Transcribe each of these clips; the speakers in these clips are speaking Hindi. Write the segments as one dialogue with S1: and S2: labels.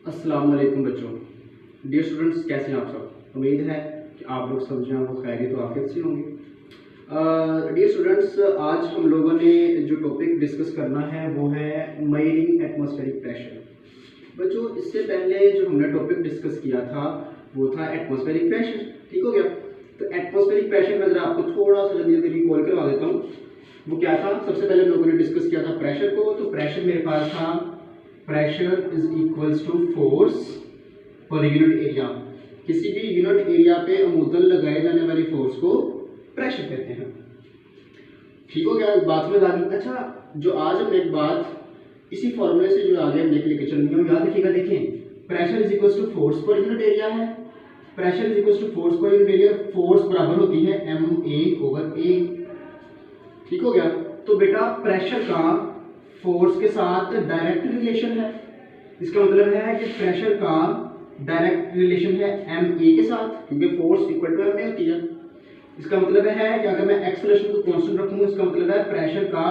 S1: अस्सलाम वालेकुम बच्चों। डियर स्टूडेंट्स, कैसे हैं आप सब? उम्मीद है कि आप लोग सब जो हैं वो खैरियत तो आफियत से होंगे। डियर स्टूडेंट्स, आज हम लोगों ने जो टॉपिक डिस्कस करना है वो है मेजरिंग एटमॉस्फेरिक प्रेशर। बच्चों, इससे पहले जो हमने टॉपिक डिस्कस किया था वो था एटमॉस्फेरिक प्रेशर। ठीक हो गया? तो एटमॉस्फेरिक प्रेशर में ज़रा आपको थोड़ा सा जल्दी रिकॉल करवा देता हूँ। वो क्या था? सबसे पहले हम लोगों ने डिस्कस किया था प्रेशर को। तो प्रेशर मेरे पास था, pressure is equals to force per unit area. किसी भी यूनिट एरिया पे अमूदन लगाए जाने वाली फोर्स को प्रेशर कहते हैं। ठीक हो गया? बात में आ गई। अच्छा, जो आज हमने एक बात इसी फॉर्मूले से जो आगे हम लेके चलेंगे, हम याद रखिएगा। देखें, pressure is equals to force per unit area है। Pressure is equals to force per unit area. Force बराबर होती है MA/A। ठीक हो गया? तो बेटा, प्रेशर का फोर्स के साथ डायरेक्ट रिलेशन है। इसका मतलब है कि प्रेशर का डायरेक्ट रिलेशन है MA के साथ, क्योंकि फोर्स इक्वल टू MA होती है। इसका मतलब है कि अगर मैं एक्सेलरेशन को कांस्टेंट रखूं, इसका मतलब है प्रेशर का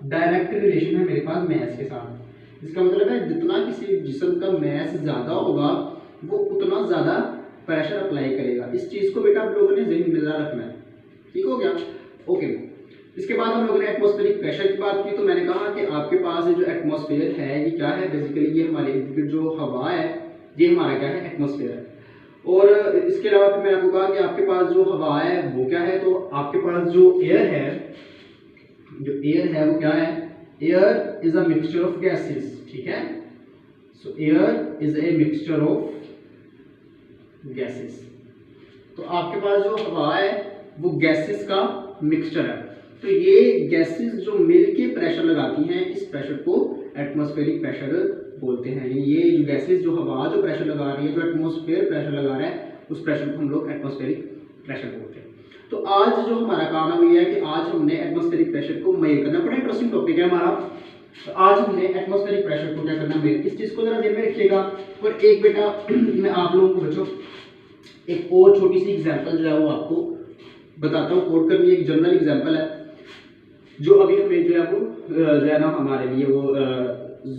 S1: डायरेक्ट रिलेशन है मेरे पास मास के साथ। इसका मतलब है जितना किसी जिस्म का मास ज्यादा होगा वो उतना ज्यादा प्रेशर अप्लाई करेगा। इस चीज को बेटा आप लोगों ने ज़हन में रखना है। ठीक हो गया? ओके। इसके बाद हम लोगों ने एटमॉस्फेरिक प्रेशर की बात की। तो मैंने कहा कि आपके पास जो एटमॉस्फेयर है ये क्या है? बेसिकली ये हमारे इर्द गिर्द जो हवा है ये हमारा क्या है? एटमॉस्फेयर है। और इसके अलावा फिर मैंने आपको कहा कि आपके पास जो हवा है वो क्या है? तो आपके पास जो एयर है वो क्या है? Air is a mixture of gases. ठीक है? सो air is a mixture of gases. तो आपके पास जो हवा है वो गैसेस का मिक्सचर है। तो ये गैसेस जो मिलके प्रेशर लगाती हैं, इस प्रेशर को एटमॉस्फेरिक प्रेशर बोलते हैं। ये जो गैसेस जो हवा जो प्रेशर लगा रही है, जो एटमॉस्फेयर प्रेशर लगा रहा है, उस प्रेशर को हम लोग एटमॉस्फेरिक प्रेशर बोलते हैं। तो आज जो हमारा काम है वो ये है कि आज हमने एटमॉस्फेरिक प्रेशर को मेजर करना। बड़ा इंटरेस्टिंग टॉपिक है हमारा। तो आज हमने एटमॉस्फेरिक प्रेशर को क्या करना है? इस चीज को जरा ध्यान में रखिएगा। और एक बेटा मैं आप लोगों को बच्चों एक और छोटी सी एग्जांपल जो है वो आपको बताता हूँ। कोड करनी एक जनरल एग्जांपल है जो अभी हमें जो है वो जो है ना हमारे लिए वो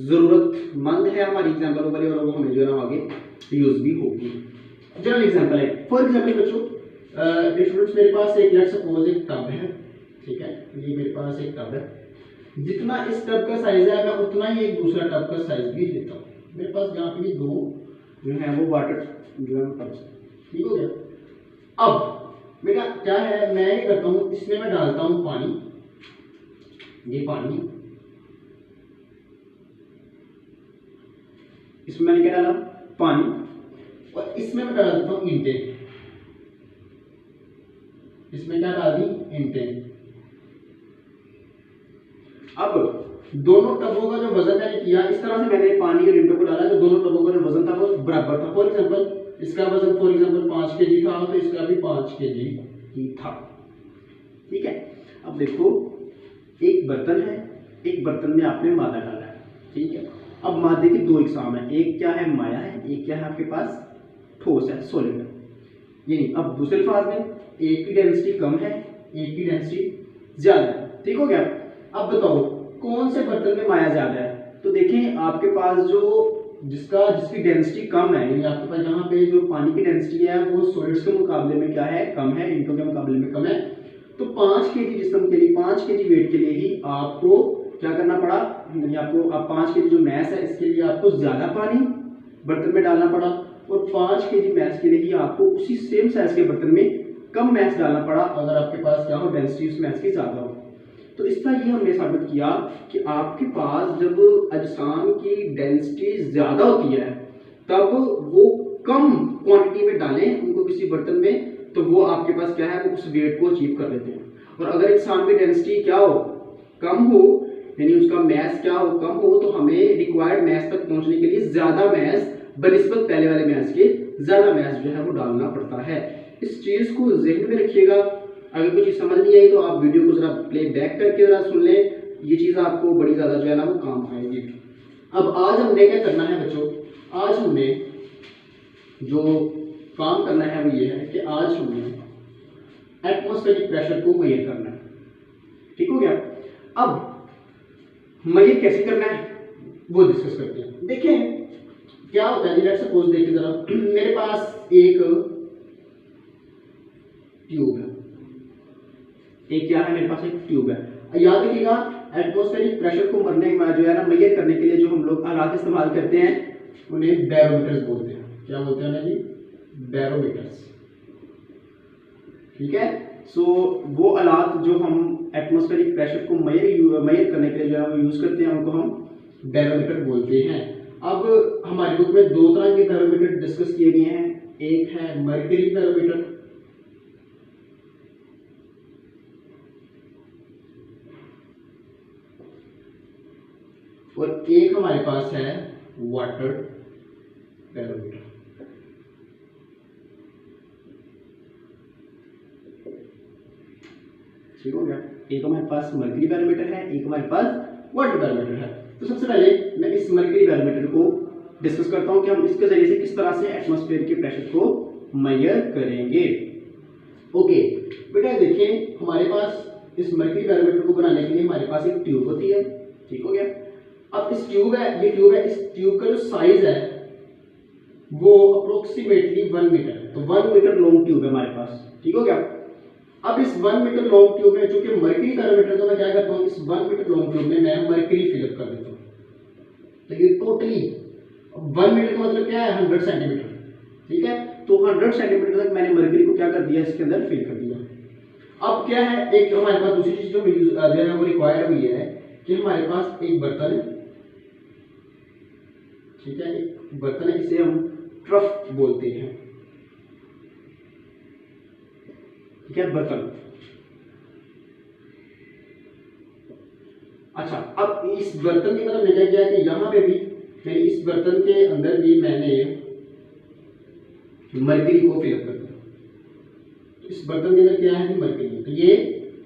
S1: जरूरतमंद है हमारी एग्जांपल वाली, और वो हमें जो है ना आगे यूज भी होगी। जनरल एग्जांपल है। फॉर एग्जांपल बच्चों, स्टूडेंट्स, मेरे पास एक लेट्स सपोज एक टब है। ठीक है? ये मेरे पास एक टब है। जितना इस टब का साइज है मैं उतना ही एक दूसरा टब का साइज भी लेता हूँ। मेरे पास यहाँ पे दो जो है वो वाटर जो है टब से। ठीक हो गया? अब बेटा क्या है, मैं ये करता हूँ, इसमें मैं डालता हूँ पानी। ये पानी, इसमें मैंने क्या डाला? पानी। और इसमें मैं डाल देता हूँ ईंटें। इसमें क्या डाल दी? ईंटें। अब दोनों टबों का जो वजन मैंने किया, इस तरह से मैंने पानी और ईंटों को डाला तो दोनों टबों का जो वजन था वो बराबर था। फॉर एग्जाम्पल इसका वजन 5 kg था, तो इसका भी 5 kg ही था। ठीक है? अब देखो, एक बर्तन है, एक बर्तन में आपने मादा डाला है। ठीक है? अब मादे की दो इकसाम है, एक क्या है? माया है, एक क्या है आपके पास? ठोस है, सॉलिड है। ये अब दूसरे अल्फाज में एक की डेंसिटी कम है, एक की डेंसिटी ज्यादा है। ठीक हो गया? अब बताओ कौन से बर्तन में माया ज्यादा है? तो देखें, आपके पास जो जिसकी डेंसिटी कम है, यानी आपके पास जहाँ पे जो पानी की डेंसिटी है वो सॉलिड्स के मुकाबले में क्या है? कम है, ईंटों के मुकाबले में कम है। तो 5 kg जिस्म के लिए, 5 kg वेट के लिए ही आपको क्या करना पड़ा? यानी आपको अब 5 kg जो मैस है इसके लिए आपको ज्यादा पानी बर्तन में डालना पड़ा, और 5 kg मैस के लिए ही आपको उसी सेम साइज के बर्तन में कम मैस डालना पड़ा, अगर आपके पास क्या हो? डेंसिटी उस मैस की ज्यादा हो। तो इस तरह ये हमने साबित किया कि आपके पास जब अजसाम की डेंसिटी ज्यादा होती है तब वो कम क्वांटिटी में डालें उनको किसी बर्तन में, तो वो आपके पास क्या है? वो उस वेट को अचीव कर लेते हैं। और अगर अजसाम की डेंसिटी क्या हो? कम हो, यानी उसका मैस क्या हो? कम हो, तो हमें रिक्वायर्ड मैस तक पहुंचने के लिए ज्यादा मैस बनिस्बत पहले वाले मैस के ज्यादा मैस जो है वो डालना पड़ता है। इस चीज को ज़हन में रखिएगा। अगर कोई चीज समझ नहीं आई तो आप वीडियो को जरा प्ले बैक करके जरा सुन लें, ये चीज आपको बड़ी ज्यादा जो है ना वो काम आएगी। अब आज हमने क्या करना है बच्चों? आज हमने जो काम करना है वो ये है कि आज हमने एटमॉस्फेरिक प्रेशर को मेजर करना है। ठीक हो गया? अब मेजर कैसे करना है वो डिस्कस करते हैं। देखें, क्या होता है जी, लेट्स सपोज देखिए जरा, मेरे पास एक ट्यूब है, एक क्या है, मेरे पास एक ट्यूब है। याद रखिएगा एटमॉस्फेरिक प्रेशर को मरने जो है ना मेजर करने के लिए जो हम लोग आलात इस्तेमाल करते हैं उन्हें बैरोमीटर्स बोलते हैं। क्या बोलते हैं ना जी, बैरोमीटर्स। ठीक है, सो वो आलात जो हम एटमॉस्फेरिक प्रेशर को मेजर करने के लिए जो है वो यूज करते हैं उनको हम बैरोमीटर बोलते हैं। अब हमारी बुक में दो तरह के बैरोमीटर डिस्कस किए गए हैं, एक है मर्करी बैरोमीटर और एक हमारे पास है वाटर बैरोमीटर। ठीक हो गया, एक हमारे पास मर्करी बैरोमीटर है, एक हमारे पास वाटर बैरोमीटर है। तो सबसे पहले मैं इस मर्करी बैरोमीटर को डिस्कस करता हूं कि हम इसके जरिए से किस तरह से एटमॉस्फेयर के प्रेशर को मेजर करेंगे। ओके बेटा देखिए, हमारे पास इस मर्करी बैरोमीटर को बनाने के लिए हमारे पास एक ट्यूब होती है। ठीक हो गया, अब इस ट्यूब है, ये ट्यूब है, इस ट्यूब का जो साइज है वो अप्रोक्सीमेटली 1 मीटर, तो 1 मीटर लॉन्ग ट्यूब है हमारे पास। ठीक हो गया, अब इस 1 मीटर लॉन्ग ट्यूब में चूंकि मर्करी बैरोमीटर, तो मैं क्या करता हूँ, इस 1 मीटर लॉन्ग ट्यूब में मैं मर्करी फिलअप कर देता हूँ। तो ये टोटली 1 मीटर का मतलब क्या है, 100 सेंटीमीटर। ठीक है, तो 100 सेंटीमीटर तक मैंने मर्करी को क्या कर दिया, इसके अंदर फिल कर दिया। अब क्या है, एक हमारे पास दूसरी चीज जो है वो रिक्वायर्ड हुई है कि हमारे पास एक बर्तन है। ठीक है, एक बर्तन है, इसे हम ट्रफ बोलते हैं। ठीक है, बर्तन। अच्छा, अब इस बर्तन की मतलब क्या किया कि यहाँ पे भी मैंने इस बर्तन के अंदर भी मैंने मर्करी को फिलअप कर दिया। इस बर्तन के अंदर क्या है, मर्करी, तो ये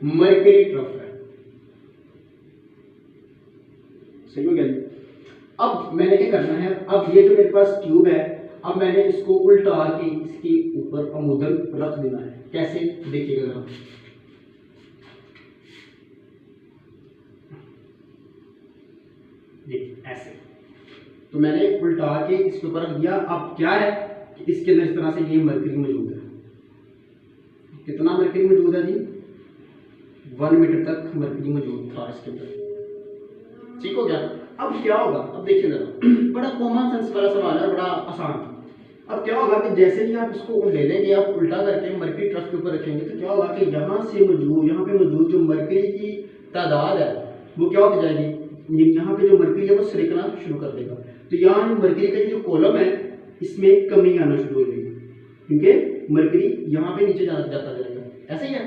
S1: मर्करी ट्रफ है। सही हो गया। अब मैंने क्या करना है, अब ये जो मेरे पास ट्यूब है, अब मैंने इसको उल्टा के इसके ऊपर अमुदन रख देना है। कैसे, देखिएगा जरा, ऐसे। तो मैंने उल्टा के इसके ऊपर रख दिया। अब क्या है कि इसके अंदर इस तरह से ये मर्करी मौजूद है। कितना मर्करी मौजूद है जी, 1 मीटर तक मर्करी मौजूद था इसके अंदर। ठीक हो गया, अब क्या होगा, अब देखिए जरा, बड़ा कॉमन सेंस वाला सवाल है, बड़ा आसान। अब क्या होगा कि जैसे ही आप इसको ले लेंगे, आप उल्टा करके मर्करी ट्रफ के ऊपर रखेंगे, तो क्या होगा कि यहाँ पे मौजूद जो मर्करी की तादाद है वो क्या होती जाएगी, यहाँ पे जो मर्करी है वो सरकना शुरू कर देगा। तो यहाँ मर्करी का जो कॉलम है इसमें कमी आना शुरू हो जाएगी, क्योंकि मर्करी यहाँ पे नीचे जाता जाएगा। ऐसा ही है,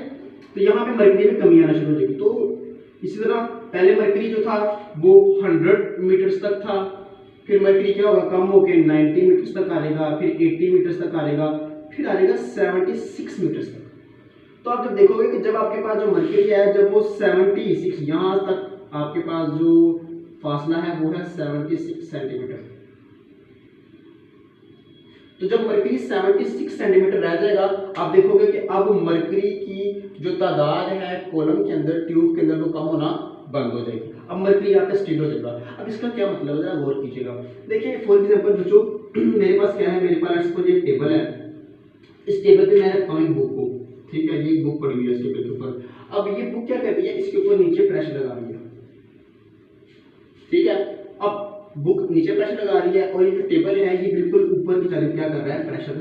S1: तो यहाँ पे मर्करी में कमी आना शुरू हो जाएगी। तो इसी तरह पहले मर्करी जो था वो 100 मीटर्स तक था, फिर मर्करी क्या होगा, कम होकर 90 मीटर्स तक आएगा, फिर 80 मीटर्स तक आएगा, फिर आएगा 76 मीटर्स तक। तो आप जब देखोगे कि जब आपके पास जो मर्करी है, जब वो 76 यहाँ तक आपके पास जो फासला है वो है 76 सेंटीमीटर। तो जब मर्करी 76 सेंटीमीटर रह जाएगा, आप देखोगे कि अब मर्करी की जो तादाद है कॉलम के अंदर, ट्यूब के अंदर, वो कम होना बंद हो जाएगी। अब मर्करी आपका स्टिल हो जाएगा। अब इसका क्या मतलब है, जरा गौर कीजिएगा। देखिए फॉर एग्जांपल बच्चों, मेरे पास क्या है, मेरे पास सपोज एक टेबल है, इस टेबल पे मैं रखता हूँ एक बुक को। ठीक है, ये बुक पड़ी हुई है इस टेबल के ऊपर। अब ये बुक क्या कर रही है, इसके ऊपर नीचे प्रेशर लगा रही है। ठीक है, अब बुक नीचे प्रेशर लगा रही है और ये जो टेबल है ये बिल्कुल ऊपर की तरफ क्या कर रहा है, प्रेशर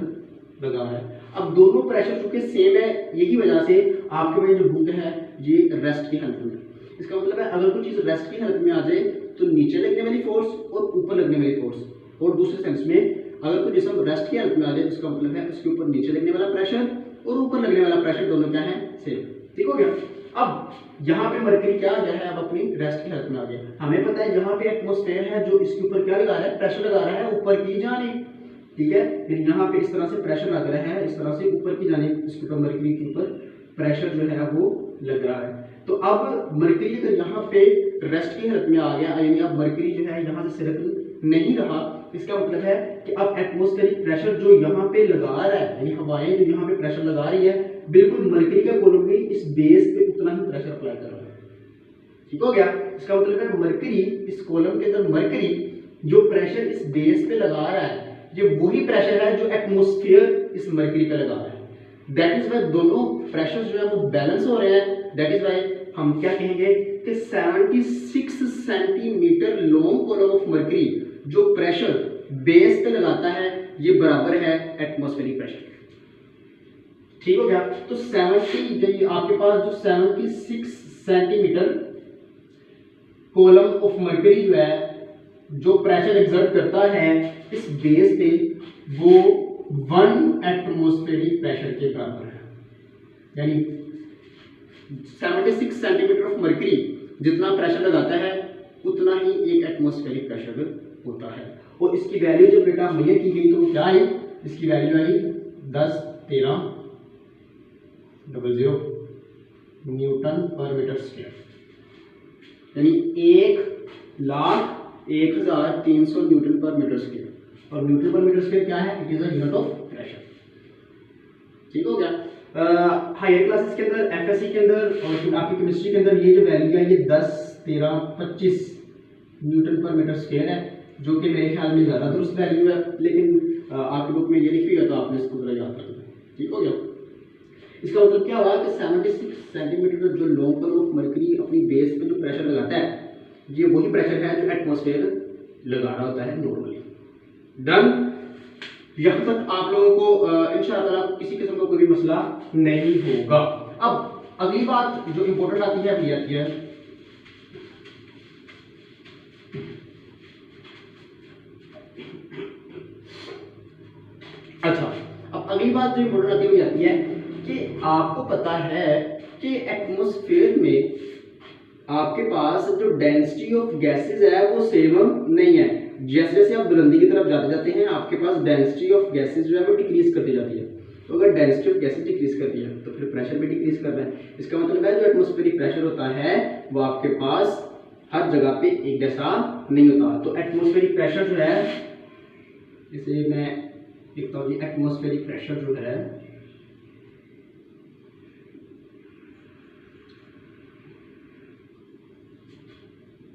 S1: लगा रहा है। अब दोनों प्रेशर चूंकि सेम है, यही वजह से आपके पास जो बुक है ये रेस्ट की हालत में। इसका मतलब है अगर कोई चीज रेस्ट की हालत में आ जाए तो नीचे लगने वाली फोर्स और ऊपर लगने वाली फोर्स, और दूसरे सेंस में अगर कोई जिसम रेस्ट की हालत में आ जाए तो इसका मतलब है उसके ऊपर नीचे लगने वाला प्रेशर और ऊपर लगने वाला प्रेशर दोनों क्या है, सेम। ठीक हो गया। अब यहाँ पे मर्करी क्या आ गया है, अब अपनी रेस्ट की हालत में आ गया। हमें पता है यहाँ पे एटमॉस्फेयर है जो इसके ऊपर क्या लगा रहा है, प्रेशर लगा रहा है ऊपर की जानिब। ठीक है, फिर यहाँ पे इस तरह से प्रेशर लग रहा है, इस तरह से ऊपर की जानिब इसके ऊपर मर्करी के ऊपर प्रेशर जो है वो लग रहा है। तो अब मर्करी अगर यहाँ पे रेस्ट की हालत में आ गया, यानी अब मर्करी जो है यहाँ से सरक नहीं रहा, इसका मतलब है कि अब एटमॉस्फेरिक प्रेशर जो यहाँ पे लगा रहा है, यानी हवाएं जो यहाँ पे प्रेशर लगा रही है, बिल्कुल मर्करी का कॉलम भी इस बेस पे उतना ही प्रेशर अप्लाई कर रहा है। ठीक हो गया। इसका मतलब है मर्करी, इस कॉलम के अंदर मर्करी जो प्रेशर इस बेस पे लगा रहा है ये वही प्रेशर है जो एटमॉस्फेयर इस मरकरी पे लगा रहा है। दैट इज वाई दोनों प्रेशर जो है वो बैलेंस हो रहे हैं। दैट इज वाई हम क्या कहेंगे कि 76 centimetre long column of mercury जो प्रेशर बेस पे लगाता है ये बराबर है एटमॉस्फेरिक प्रेशर। ठीक हो गया। तो 70 आपके पास जो 76 सेंटीमीटर कॉलम ऑफ मरकरी जो है जो प्रेशर एक्सर्ट करता है इस बेस पे वो 1 एटमॉस्फेरिक प्रेशर के बराबर है। यानी 76 सेंटीमीटर ऑफ मरकरी जितना प्रेशर लगाता है उतना ही एक एटमॉस्फेरिक प्रेशर होता है। और इसकी वैल्यू जब बेटा मुहैया की गई तो क्या आई, इसकी वैल्यू आई 10-13-00 न्यूटन पर मीटर स्क्वायर, यानी 1,01,300 न्यूटन पर मीटर स्क्वायर। और न्यूटन पर मीटर स्क्वायर क्या है, it is a unit of pressure. ठीक हो गया। हायर क्लासेस के अंदर एफएससी के अंदर और फिर आपकी केमिस्ट्री के अंदर ये जो वैल्यू है ये 10-13-25 न्यूटन पर मीटर स्क्वायर है, जो कि मेरे ख्याल में ज़्यादा दुरुस्त वैल्यू है, लेकिन आपकी बुक में ये लिखी हुई है तो आपने इसको जरा याद रखना। ठीक हो गया। इसका मतलब क्या हुआ कि 76 सेंटीमीटर जो लॉन्ग कॉलम ऑफ मरकरी अपनी बेस पे जो प्रेशर लगाता है ये वही प्रेशर है जो एटमॉस्फेयर लगा रहा होता है नॉर्मली। डन। यहाँ तक आप लोगों को इंशाअल्लाह किसी किस्म का कोई भी मसला नहीं होगा। अब अगली बात जो इंपॉर्टेंट आती है अभी आती है अच्छा, अब अगली बात जो इंपॉर्टेंट आती है कि आपको पता है कि एटमॉस्फेयर में आपके पास जो डेंसिटी ऑफ गैसेस है वो सेम नहीं है। जैसे जैसे आप बुलंदी की तरफ जाते जाते हैं आपके पास डेंसिटी ऑफ गैसेस जो है वो डिक्रीज करती जाती है। तो अगर डेंसिटी ऑफ गैसेस डिक्रीज करती है तो फिर प्रेशर भी डिक्रीज कर रहा है। इसका मतलब है जो एटमॉस्फेरिक प्रेशर होता है वो आपके पास हर जगह पे एक जैसा नहीं होता। तो एटमॉस्फेरिक प्रेशर जो है, इसे मैं लिखता हूँ, एटमॉस्फेरिक प्रेशर जो है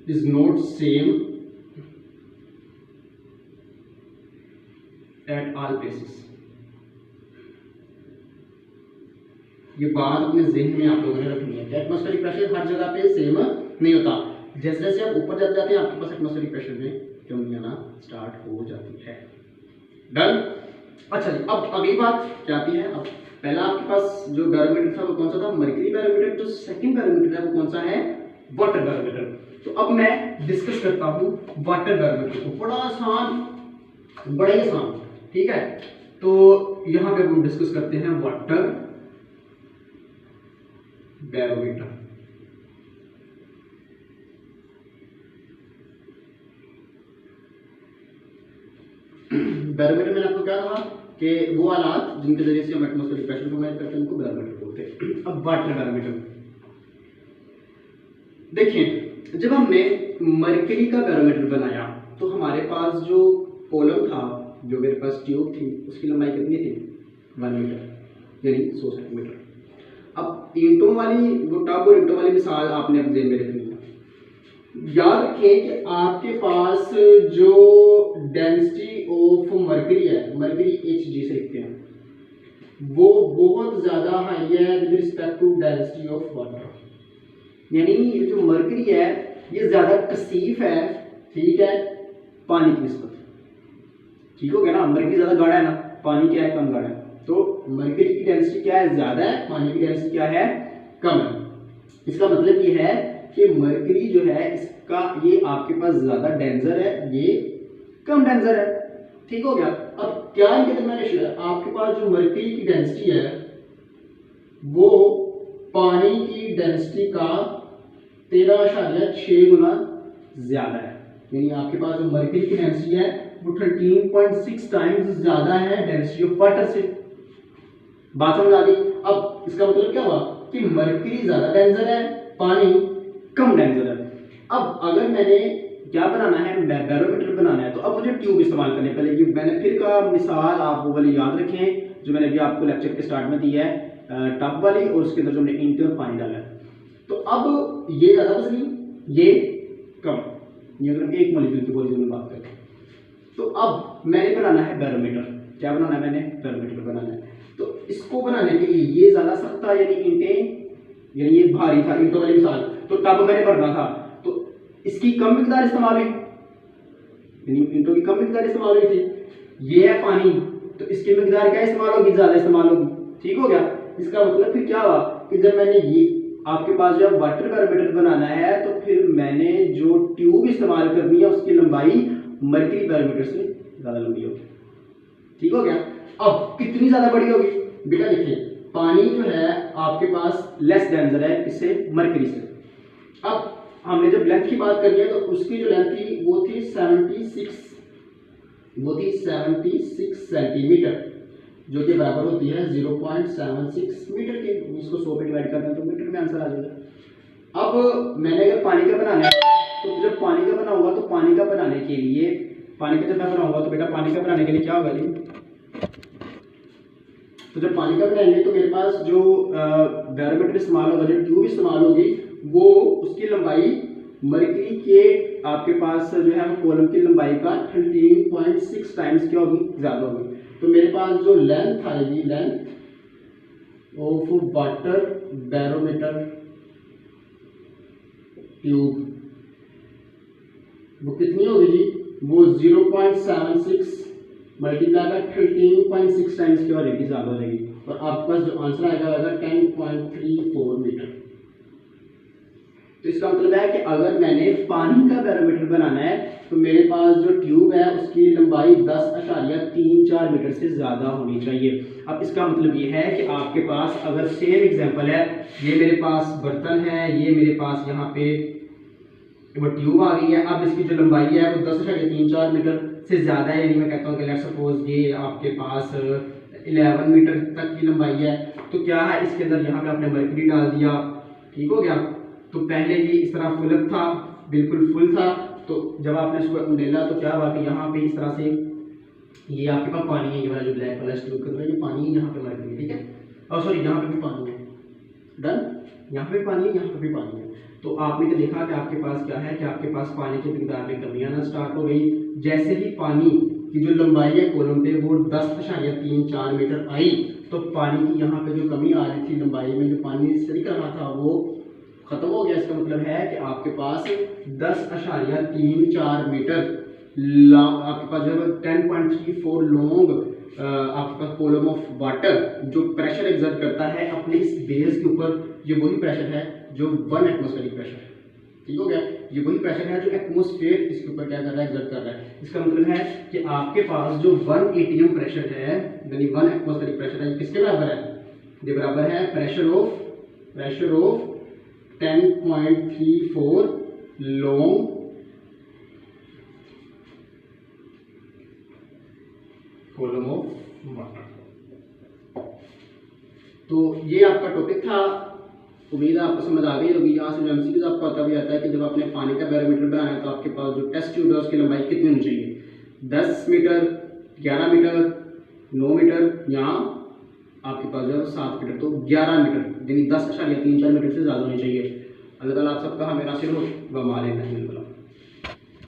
S1: is not same at all places। ये बात अपने ज़हन में आप लोगों ने रखनी है कि एटमॉस्फेरिक प्रेशर हर जगह पे सेम नहीं होता। जैसे जैसे आप ऊपर जाते जाते हैं आपके पास एटमॉस्फेरिक प्रेशर में कमी आना स्टार्ट हो जाती है। डन। अच्छा जी, अब अगली बात क्या आती है। अब पहला आपके पास जो बैरोमीटर था वो कौन सा था, मरकरी बैरोमीटर। जो सेकंड बैरोमीटर है वो कौन सा है, वाटर बैरोमीटर। तो अब मैं डिस्कस करता हूँ वाटर बैरोमीटर को। बड़ा आसान, बड़ा ही आसान। ठीक है, तो यहां पे हम डिस्कस करते हैं वाटर बैरोमीटर। बैरोमीटर मैंने आपको क्या कहा कि वो आलात जिनके जरिए से हम एटमॉस्फेरिक प्रेशर को मेजर करते हैं उनको बैरोमीटर बोलते हैं। अब वाटर बैरोमीटर देखिए, जब हमने मरकरी का बैरोमीटर बनाया तो हमारे पास जो कॉलम था, जो मेरे पास ट्यूब थी, उसकी लंबाई कितनी थी, 1 मीटर यानी 100 सेंटीमीटर। अब ईंटों वाली वो टब और ईंटों वाली मिसाल आपने अपने जेब में रखनी है। याद रखें कि आपके पास जो डेंसिटी ऑफ मरकरी है, मरकरी Hg से लिखते हैं, वो बहुत ज़्यादा हाई है with respect to density of water. यानी जो मरकरी है ये ज्यादा कसीफ है, ठीक है, पानी की निस्बत। ठीक हो गया ना, मरकरी ज्यादा गाढ़ा है ना, पानी क्या है, कम गाढ़ा है। तो मरकरी की डेंसिटी क्या है, ज्यादा है, पानी की डेंसिटी क्या है, कम है। इसका मतलब ये है कि मरकरी जो है इसका ये आपके पास ज्यादा डेंजर है, ये कम डेंजर है। ठीक हो गया। अब क्या इनके दरमियान रेशियो है, आपके पास जो मरकरी की डेंसिटी है वो पानी की डेंसिटी का 13.6 गुना ज्यादा है। यानी आपके पास जो मरकरी की डेंसिटी है वो 13.6 टाइम्स ज्यादा है डेंसिटी ऑफ वाटर से। बात समझ आ गई। अब इसका मतलब क्या हुआ कि मरकरी ज्यादा डेंजर है, पानी कम डेंजर है। अब अगर मैंने क्या बनाना है, बैरोमीटर बनाना है, तो अब मुझे ट्यूब इस्तेमाल करनी पड़ेगी। मैंने फिर का मिसाल आप वो वाली याद रखें जो मैंने अभी आपको लेक्चर के स्टार्ट में दी है, टब वाली, और उसके अंदर जो हमने ईंटें और पानी डाला है। तो अब ये ज्यादा वजनी, ये कम। ये अगर हम एक मॉलिक्यूल की पॉलीजन में बात करें तो अब मैंने बनाना है बैरोमीटर। क्या बनाना है मैंने? बैरोमीटर बनाना है। तो इसको बनाने के लिए ये ज़्यादा सख्त था, यानी ईंटें, यानी ये भारी था, ईंटों वाली मिसाल, तो टब मैंने भरना था, तो इसकी कम मिकदार इस्तेमाल हुई, यानी ईंटों की कम मिकदार इस्तेमाल हुई थी। ये है पानी, तो इसकी मिकदार क्या इस्तेमाल होगी? ज़्यादा इस्तेमाल होगी। ठीक हो गया। इसका मतलब फिर क्या हुआ कि जब मैंने ये आपके पास जब वाटर बैरोमीटर बनाना है तो फिर मैंने जो ट्यूब इस्तेमाल करनी है उसकी लंबाई मरकरी बैरोमीटर से ज़्यादा लंबी होगी। ठीक हो गया। अब कितनी ज़्यादा बड़ी होगी बेटा? देखिए पानी जो है आपके पास लेस डेंजर है किससे? मरकरी से। अब हमने जब लेंथ की बात करी है तो उसकी जो लेंथ थी वो थी 76 सेंटीमीटर, जो कि बराबर होती है 0.76 मीटर के। इसको 100 पे डिवाइड करते हैं तो मीटर में आंसर आ जाएगा। अब मैंने अगर पानी का बनाना है तो जब पानी का बनाऊंगा तो पानी का बनाने के लिए, पानी का जब मैं बनाऊंगा तो बेटा पानी का बनाने के लिए क्या होगा जी? तो जब पानी का बनाएंगे तो मेरे पास जो बैरोमीटर इस्तेमाल होगा, जो ट्यूब इस्तेमाल होगी, वो उसकी लंबाई मरकरी के आपके पास जो है वो कॉलम की लंबाई का 13.6 टाइम्स क्या होगी? ज़्यादा होगी। तो मेरे पास जो लेंथ आएगी, length of water barometer tube, वो कितनी होगी जी? वो 0.76 मल्टीप्लाई का 13.6 टाइम्स क्या हो जाएगी? ज़्यादा हो जाएगी। और आपके पास जो आंसर आएगा 10.34 मीटर। तो इसका मतलब है कि अगर मैंने पानी का बैरोमीटर बनाना है तो मेरे पास जो ट्यूब है उसकी लंबाई 10.34 मीटर से ज़्यादा होनी चाहिए। अब इसका मतलब ये है कि आपके पास अगर सेम एग्जांपल है, ये मेरे पास बर्तन है, ये मेरे पास यहाँ पे वो ट्यूब आ गई है, अब इसकी जो लंबाई है वो 10.34 मीटर से ज़्यादा है, यानी मैं कहता हूँ कि लेट्स सपोज ये आपके पास 11 मीटर तक की लंबाई है। तो क्या है, इसके अंदर यहाँ पे आपने मरकरी डाल दिया। ठीक हो गया। तो पहले ये इस तरह फुल था, बिल्कुल फुल था, तो जब आपने इसको उंडेला तो क्या हुआ कि यहाँ पे इस तरह से ये आपके पास पानी है, ये वाला जो ब्लैक वाला ट्यूब कर रहा है ये पानी है, यहाँ पे मरकरी है। ठीक है, और सॉरी यहाँ पे भी पानी है, डन, यहाँ पे पानी है, यहाँ पे भी पानी है। तो आपने तो देखा कि आपके पास क्या है कि आपके पास पानी की मिकदार में कमी आना स्टार्ट हो गई। जैसे ही पानी की जो लंबाई है कॉलम पे वो 10.34 मीटर आई, तो पानी की यहाँ पे जो कमी आ रही थी लंबाई में, जो पानी से निकल रहा था वो खत्म हो गया। इसका मतलब है कि आपके पास 10.34 मीटर आपके पास जो है 10.34 लॉन्ग आपके पास कॉलम ऑफ वाटर जो प्रेशर एक्सर्ट करता है अपने इस बेस के ऊपर, ये वही प्रेशर है जो 1 एटमॉस्फेरिक प्रेशर है। ठीक हो गया, ये वही प्रेशर है जो एटमॉस्फेयर इसके ऊपर क्या कर रहा है? एक्सर्ट कर रहा है। इसका मतलब है कि आपके पास जो 1 एटीएम प्रेशर है, यानी 1 एटमॉस्फेरिक प्रेशर है, किसके बराबर है? ये बराबर है pressure of 10.34 long column of water. तो ये आपका टॉपिक था, उम्मीद है आपको समझ आ गई होगी। यहाँ से जो एमसीक्यूज आपको पता भी आता है कि जब आपने पानी का बैरोमीटर बनाना है तो आपके पास जो टेस्ट ट्यूब है उसकी लंबाई कितनी होनी चाहिए? 10 मीटर, 11 मीटर, 9 मीटर, या आपके पास जो है 7 मीटर, तो 11 मीटर यानी 10.34 मीटर से ज़्यादा होनी चाहिए। अल्लाह ताला आप सबका हमें नासिर हो व माले नहीं।